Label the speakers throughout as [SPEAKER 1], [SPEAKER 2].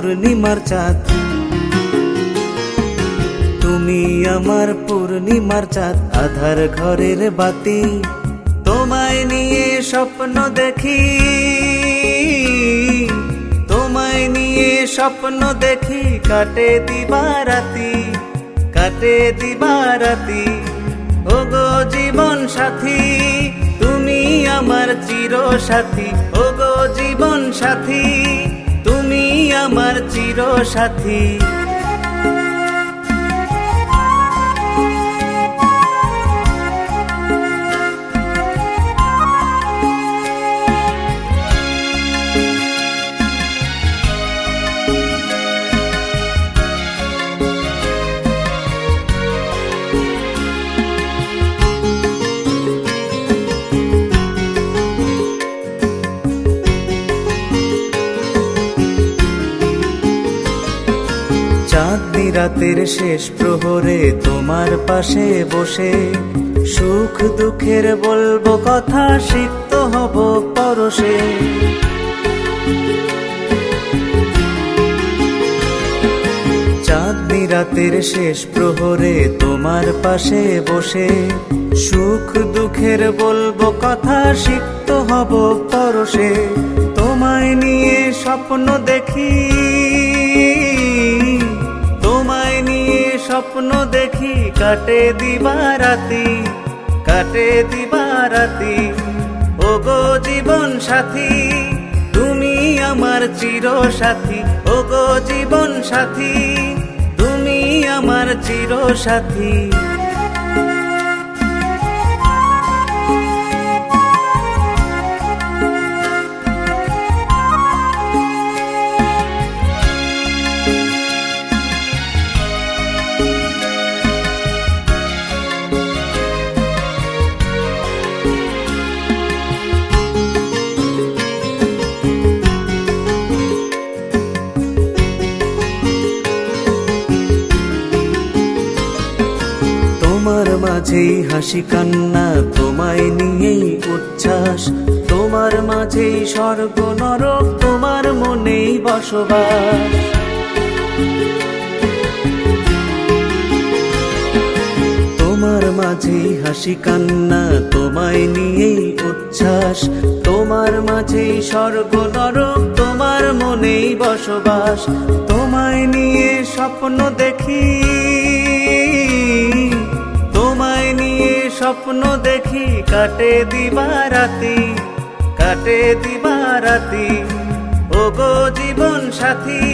[SPEAKER 1] পূর্ণিমার চাঁদ, তুমি আমার পূর্ণিমার চাঁদ, আধার ঘরের বাতি। তোমায় নিয়ে স্বপ্ন দেখি, তোমায় নিয়ে স্বপ্ন দেখি, কাটে দিবারাতি, কাটে দিবারাতি। ওগো জীবন সাথী, তুমি আমার চির সাথী। ওগো জীবন সাথী, তুমি আমার চির সাথী। চাঁদনি রাতের শেষ প্রহরে তোমার পাশে বসে, সুখ দুঃখের বলবো কথা, সিক্ত হব পরশে। চাঁদনি রাতের শেষ প্রহরে তোমার পাশে বসে, সুখ দুঃখের বলবো কথা, সিক্ত হব পরশে। তোমায় নিয়ে স্বপ্ন দেখি, তোমায় নিয়ে স্বপ্ন দেখি, কাটে দিবারাতি, কাটে দিবারাতি। ওগো জীবন সাথী, তুমি আমার চির সাথী। ওগো জীবন সাথী, তুমি আমার চির সাথী। তোমার মাঝেই হাসি কান্না, তোমায় নিয়েই উচ্ছ্বাস। তোমার মাঝেই স্বর্গ নরক, তোমার মনেই বসবাস। তোমার মাঝেই হাসি কান্না, তোমায় নিয়েই উচ্ছ্বাস। তোমার মাঝেই স্বর্গ নরক, তোমার মনেই বসবাস। তোমায় নিয়ে স্বপ্ন দেখি, তোমায় নিয়ে স্বপ্ন দেখি, কাটে দিবারাতি, কাটে দিবারাতি। ওগো জীবন সাথী,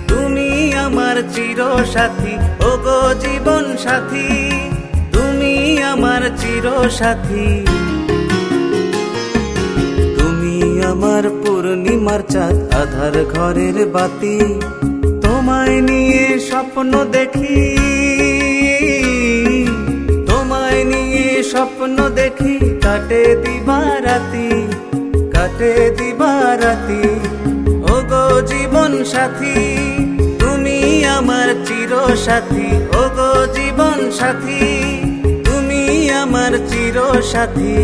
[SPEAKER 1] তুমি আমার চির সাথী। ওগো জীবন সাথী, তুমি আমার চির সাথী। তুমি আমার পূর্ণিমার চাঁদ, আধার ঘরের বাতি। তোমায় নিয়ে স্বপ্ন দেখি, তোমায় নিয়ে স্বপ্ন দেখি, কাটে দিবারাতি, কাটে দিবারাতি। ওগো জীবন সাথী, তুমি আমার চির সাথী। ওগো জীবন সাথী, তুমি আমার চির সাথী।